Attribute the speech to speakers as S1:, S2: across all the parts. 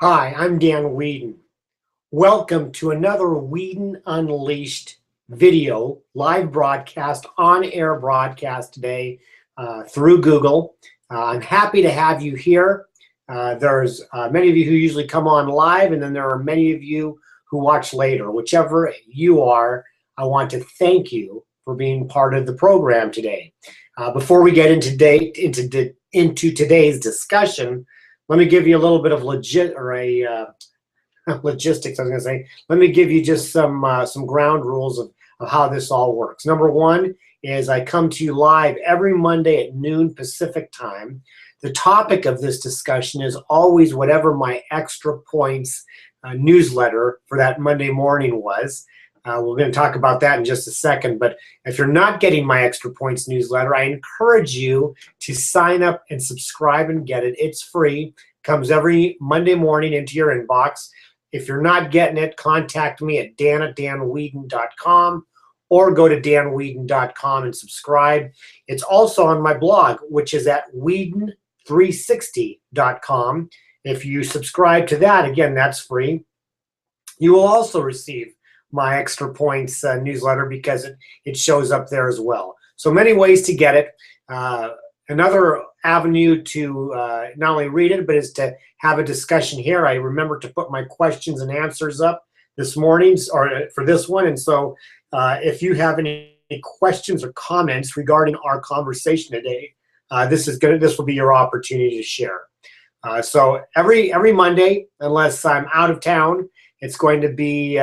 S1: Hi, I'm Dan Weedin. Welcome to another Weedin Unleashed video, live broadcast, on-air broadcast today through Google. I'm happy to have you here. There's many of you who usually come on live, and then there are many of you who watch later. Whichever you are, I want to thank you for being part of the program today. Before we get into today's discussion, let me give you a little bit of logistics. I was going to say. Let me give you just some ground rules of how this all works. Number one is I come to you live every Monday at noon Pacific time. The topic of this discussion is always whatever my extra points newsletter for that Monday morning was. We're going to talk about that in just a second, but if you're not getting my Extra Points newsletter, I encourage you to sign up and subscribe and get it. It's free. Comes every Monday morning into your inbox. If you're not getting it, contact me at dan@danweedin.com or go to danweedin.com and subscribe. It's also on my blog, which is at weedin360.com. If you subscribe to that, again, that's free. You will also receive my Extra Points newsletter because it shows up there as well. So many ways to get it. Another avenue to not only read it, but is to have a discussion here. I remember to put my questions and answers up this morning, or for this one. And so if you have any questions or comments regarding our conversation today, this will be your opportunity to share. So every Monday, unless I'm out of town, it's going to be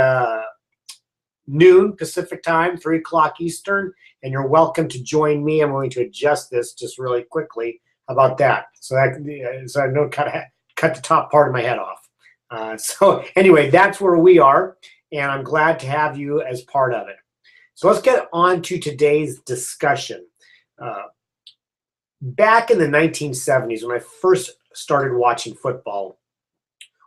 S1: noon Pacific time, 3 o'clock Eastern, and you're welcome to join me. I'm going to adjust this just really quickly about that, so I don't cut the top part of my head off. So anyway, that's where we are, and I'm glad to have you as part of it. So let's get on to today's discussion. Back in the 1970s, when I first started watching football,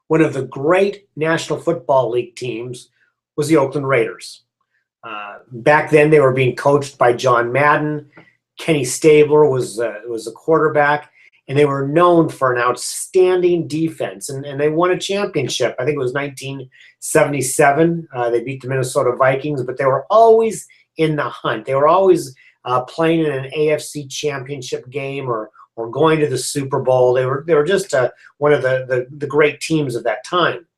S1: one of the great National Football League teams was the Oakland Raiders. Back then, they were being coached by John Madden. Kenny Stabler was the quarterback, and they were known for an outstanding defense. And they won a championship. I think it was 1977. They beat the Minnesota Vikings, but they were always in the hunt. They were always playing in an AFC championship game or going to the Super Bowl. They were just one of the great teams of that time.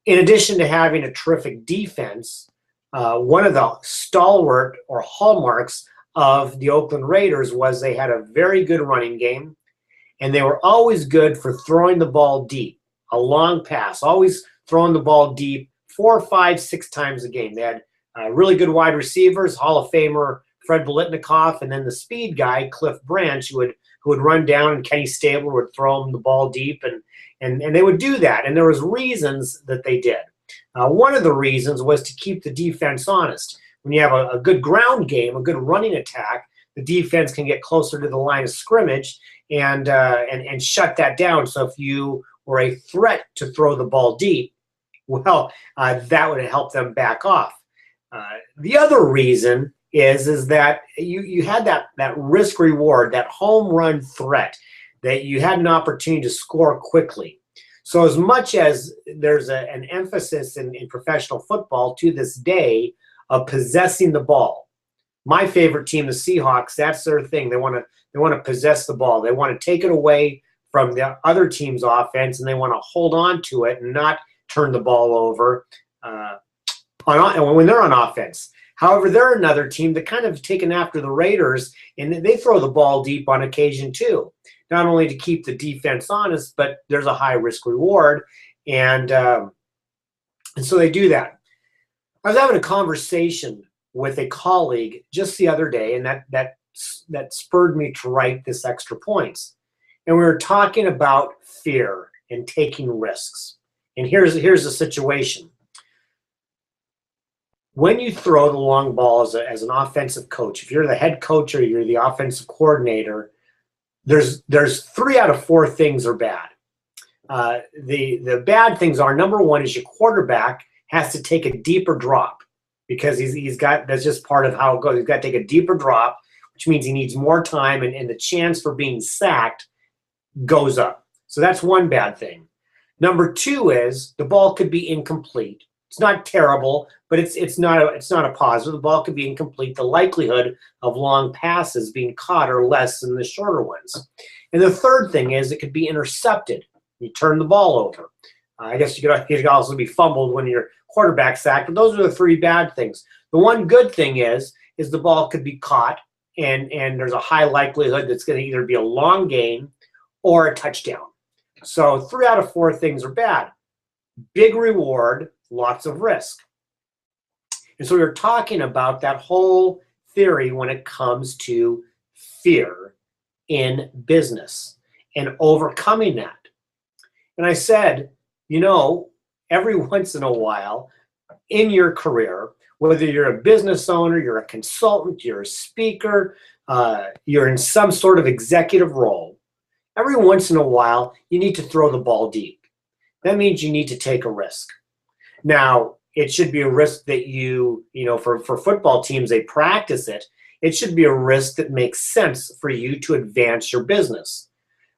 S1: In addition to having a terrific defense, one of the stalwart or hallmarks of the Oakland Raiders was they had a very good running game, and they were always good for throwing the ball deep, a long pass, always throwing the ball deep 4, 5, 6 times a game. They had really good wide receivers, Hall of Famer Fred Biletnikoff, and then the speed guy, Cliff Branch, who would run down, and Kenny Stabler would throw them the ball deep, and they would do that, and there was reasons that they did. One of the reasons was to keep the defense honest. When you have a good ground game, a good running attack, the defense can get closer to the line of scrimmage and shut that down. So if you were a threat to throw the ball deep, well, that would help them back off. The other reason is that you had that risk reward, that home run threat, that you had an opportunity to score quickly. So as much as there's an emphasis in professional football to this day of possessing the ball, my favorite team, the Seahawks, that's their thing. They want to possess the ball. They want to take it away from the other team's offense, and they want to hold on to it and not turn the ball over when they're on offense. However, they're another team that kind of taken after the Raiders, and they throw the ball deep on occasion too. Not only to keep the defense honest, but there's a high risk reward, and so they do that. I was having a conversation with a colleague just the other day, and that spurred me to write this Extra Points. And we were talking about fear and taking risks. And here's the situation. When you throw the long ball as an offensive coach, if you're the head coach or you're the offensive coordinator, there's 3 out of 4 things are bad. The bad things are, number one is your quarterback has to take a deeper drop because that's just part of how it goes. He's got to take a deeper drop, which means he needs more time, and the chance for being sacked goes up. So that's one bad thing. Number two is the ball could be incomplete. It's not terrible, but it's not a positive. The ball could be incomplete. The likelihood of long passes being caught are less than the shorter ones. And the third thing is it could be intercepted. You turn the ball over. I guess it could also be fumbled when your quarterback sacked. But those are the three bad things. The one good thing is the ball could be caught, and there's a high likelihood that's going to either be a long gain or a touchdown. So 3 out of 4 things are bad. Big reward, lots of risk. And so we're talking about that whole theory when it comes to fear in business and overcoming that. And I said, every once in a while in your career, whether you're a business owner, you're a consultant, you're a speaker, you're in some sort of executive role, every once in a while, you need to throw the ball deep. That means you need to take a risk. Now, it should be a risk that for football teams, they practice it. It should be a risk that makes sense for you to advance your business.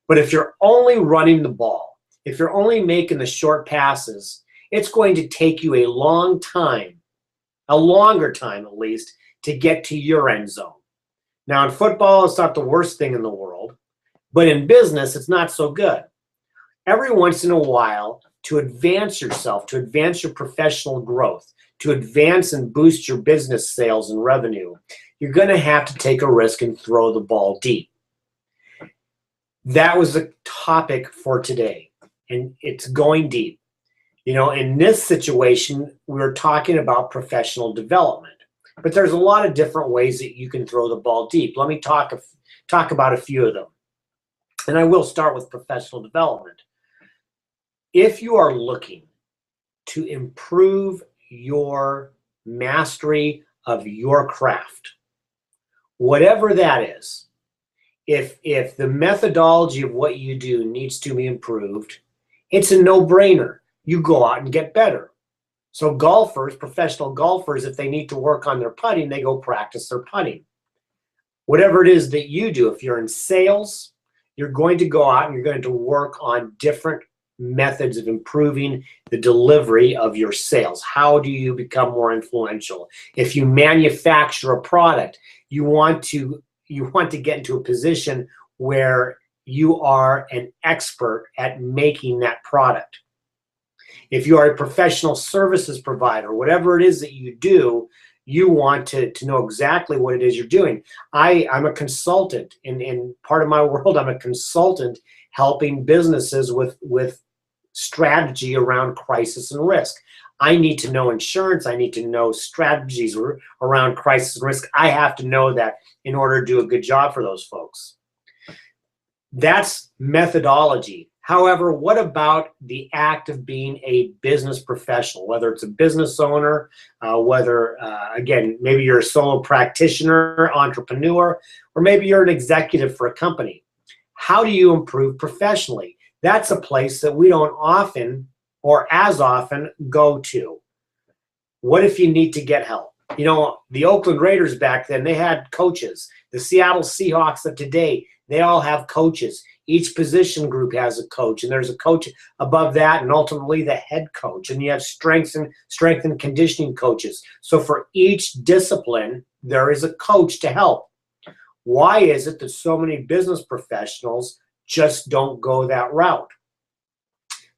S1: But if you're only running the ball, if you're only making the short passes, it's going to take you a long time, a longer time at least, to get to your end zone. Now, in football, it's not the worst thing in the world, but in business, it's not so good. Every once in a while, to advance yourself, to advance your professional growth, to advance and boost your business sales and revenue, you're going to have to take a risk and throw the ball deep. That was the topic for today, and it's going deep. In this situation, we're talking about professional development, but there's a lot of different ways that you can throw the ball deep. Let me talk about a few of them. And I will start with professional development. If you are looking to improve your mastery of your craft, whatever that is, if the methodology of what you do needs to be improved, it's a no-brainer. You go out and get better. So golfers, professional golfers, if they need to work on their putting, they go practice their putting. Whatever it is that you do, if you're in sales, you're going to go out and you're going to work on different methods of improving the delivery of your sales. How do you become more influential? If you manufacture a product, you want to get into a position where you are an expert at making that product. If you are a professional services provider, whatever it is that you do, you want to know exactly what it is you're doing. I'm a consultant. In part of my world, I'm a consultant helping businesses with strategy around crisis and risk. I need to know insurance. I need to know strategies around crisis and risk. I have to know that in order to do a good job for those folks. That's methodology. However, what about the act of being a business professional, whether it's a business owner, again, maybe you're a solo practitioner, entrepreneur, or maybe you're an executive for a company. How do you improve professionally? That's a place that we don't often or as often go to. What if you need to get help? The Oakland Raiders back then, they had coaches. The Seattle Seahawks of today, they all have coaches. Each position group has a coach, and there's a coach above that, and ultimately the head coach. And you have strength and conditioning coaches. So for each discipline, there is a coach to help. Why is it that so many business professionals just don't go that route?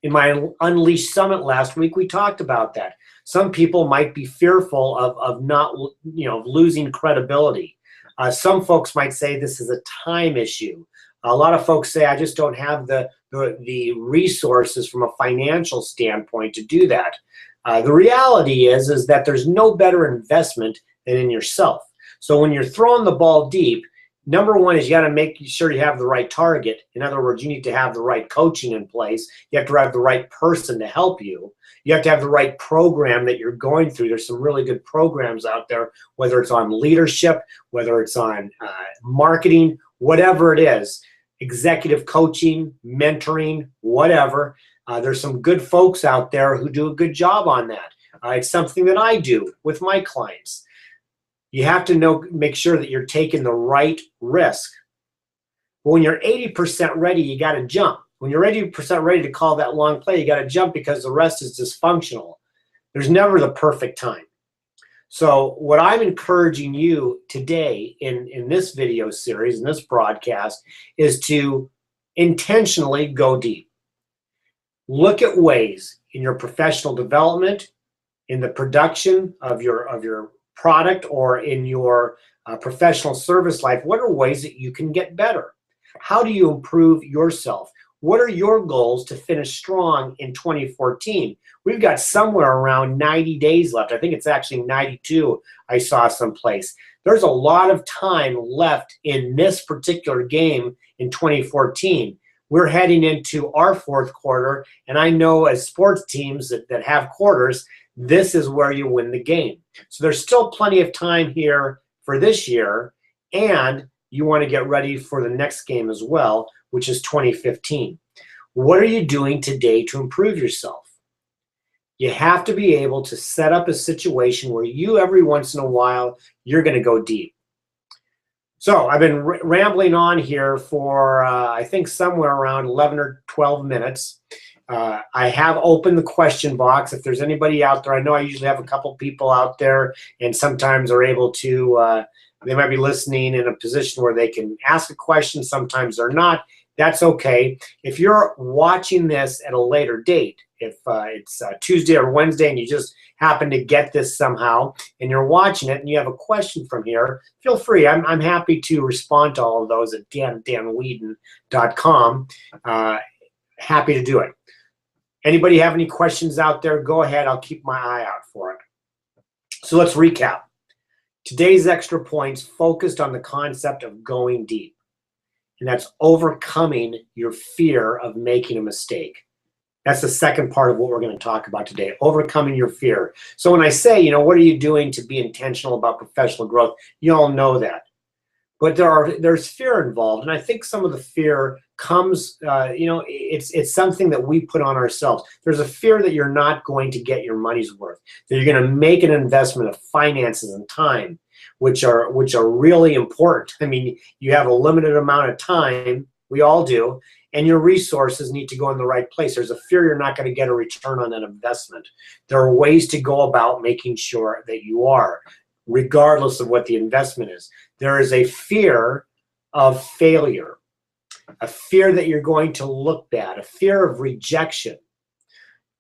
S1: In my Unleashed Summit last week, we talked about that. Some people might be fearful of not, losing credibility. Some folks might say this is a time issue. A lot of folks say, I just don't have the resources from a financial standpoint to do that. The reality is that there's no better investment than in yourself. So when you're throwing the ball deep, number one is you got to make sure you have the right target. In other words, you need to have the right coaching in place. You have to have the right person to help you. You have to have the right program that you're going through. There's some really good programs out there, whether it's on leadership, whether it's on marketing, whatever it is, executive coaching, mentoring, whatever. There's some good folks out there who do a good job on that. It's something that I do with my clients. You have to make sure that you're taking the right risk. When you're 80% ready, you got to jump. When you're ready to call that long play, you got to jump because the rest is dysfunctional. There's never the perfect time. So what I'm encouraging you today in this video series, in this broadcast, is to intentionally go deep. Look at ways in your professional development, in the production of your product, or in your professional service life. What are ways that you can get better? How do you improve yourself? What are your goals to finish strong in 2014? We've got somewhere around 90 days left. I think it's actually 92, I saw someplace. There's a lot of time left in this particular game in 2014. We're heading into our fourth quarter, and I know as sports teams that have quarters, this is where you win the game. So there's still plenty of time here for this year, and you want to get ready for the next game as well, which is 2015. What are you doing today to improve yourself? You have to be able to set up a situation where you, every once in a while, you're going to go deep. So I've been rambling on here for, I think, somewhere around 11 or 12 minutes. I have opened the question box. If there's anybody out there, I know I usually have a couple people out there, and sometimes are able to, they might be listening in a position where they can ask a question. Sometimes they're not. That's okay. If you're watching this at a later date, if it's Tuesday or Wednesday and you just happen to get this somehow and you're watching it and you have a question from here, feel free. I'm happy to respond to all of those at danweedin.com. Happy to do it. Anybody have any questions out there? Go ahead. I'll keep my eye out for it. So let's recap. Today's extra points focused on the concept of going deep. And that's overcoming your fear of making a mistake. That's the second part of what we're going to talk about today, overcoming your fear. So when I say, what are you doing to be intentional about professional growth? You all know that. But there's fear involved. And I think some of the fear comes, it's something that we put on ourselves. There's a fear that you're not going to get your money's worth, that you're going to make an investment of finances and time, which are really important. I mean, you have a limited amount of time, we all do, and your resources need to go in the right place. There's a fear you're not going to get a return on that investment. There are ways to go about making sure that you are, regardless of what the investment is. There is a fear of failure, a fear that you're going to look bad, a fear of rejection.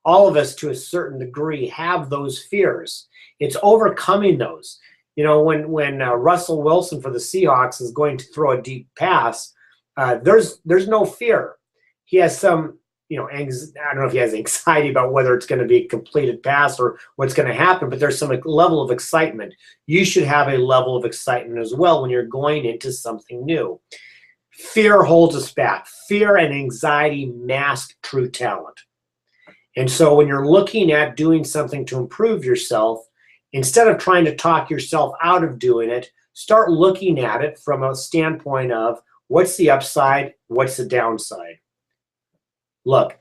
S1: All of us, to a certain degree, have those fears. It's overcoming those. When Russell Wilson for the Seahawks is going to throw a deep pass, there's no fear. He has some, I don't know if he has anxiety about whether it's going to be a completed pass or what's going to happen, but there's some level of excitement. You should have a level of excitement as well when you're going into something new. Fear holds us back. Fear and anxiety mask true talent. And so when you're looking at doing something to improve yourself, instead of trying to talk yourself out of doing it, start looking at it from a standpoint of what's the upside, what's the downside. Look,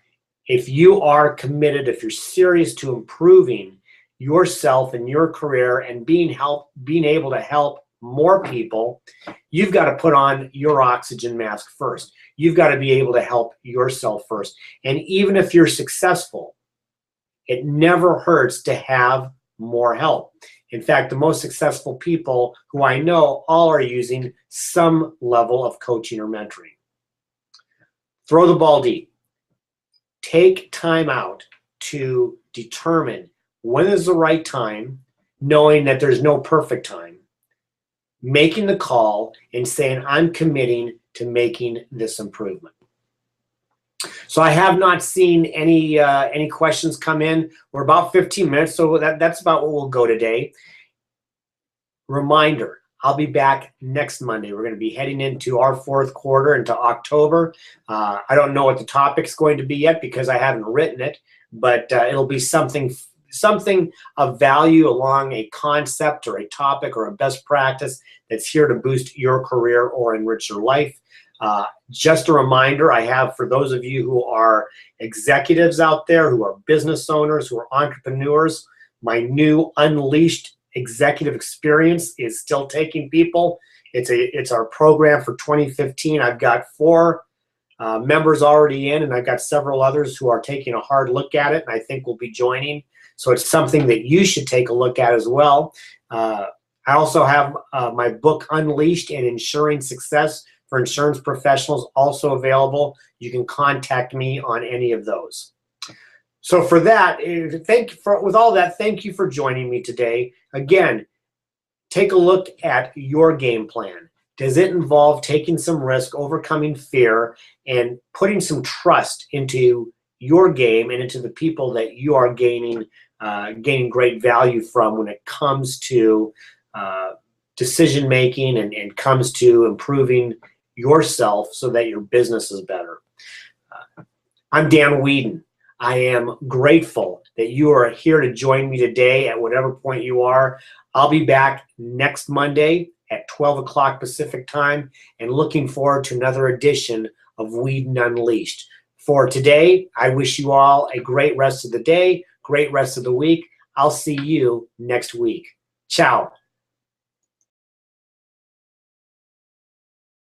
S1: if you are committed, if you're serious to improving yourself and your career and being able to help more people, you've got to put on your oxygen mask first. You've got to be able to help yourself first. And even if you're successful, it never hurts to have more help. In fact, the most successful people who I know all are using some level of coaching or mentoring. Throw the ball deep. Take time out to determine when is the right time, knowing that there's no perfect time. Making the call and saying, I'm committing to making this improvement. So I have not seen any questions come in. We're about 15 minutes, so that's about what we'll go today. Reminder, I'll be back next Monday. We're going to be heading into our fourth quarter, into October. I don't know what the topic's going to be yet because I haven't written it, but it'll be something of value along a concept or a topic or a best practice that's here to boost your career or enrich your life. Just a reminder I have for those of you who are executives out there, who are business owners, who are entrepreneurs, my new Unleashed Executive Experience is still taking people. It's our program for 2015. I've got 4 members already in, and I've got several others who are taking a hard look at it, and I think will be joining. So it's something that you should take a look at as well. I also have my book, Unleashed and Ensuring Success for Insurance Professionals, also available. You can contact me on any of those. So for that, with all that, thank you for joining me today. Again, take a look at your game plan. Does it involve taking some risk, overcoming fear, and putting some trust into your game and into the people that you are gaining great value from when it comes to decision making and comes to improving yourself so that your business is better? I'm Dan Weedin. I am grateful that you are here to join me today at whatever point you are. I'll be back next Monday at 12 o'clock Pacific time, and looking forward to another edition of Weedin Unleashed. For today, I wish you all a great rest of the day, great rest of the week. I'll see you next week. Ciao.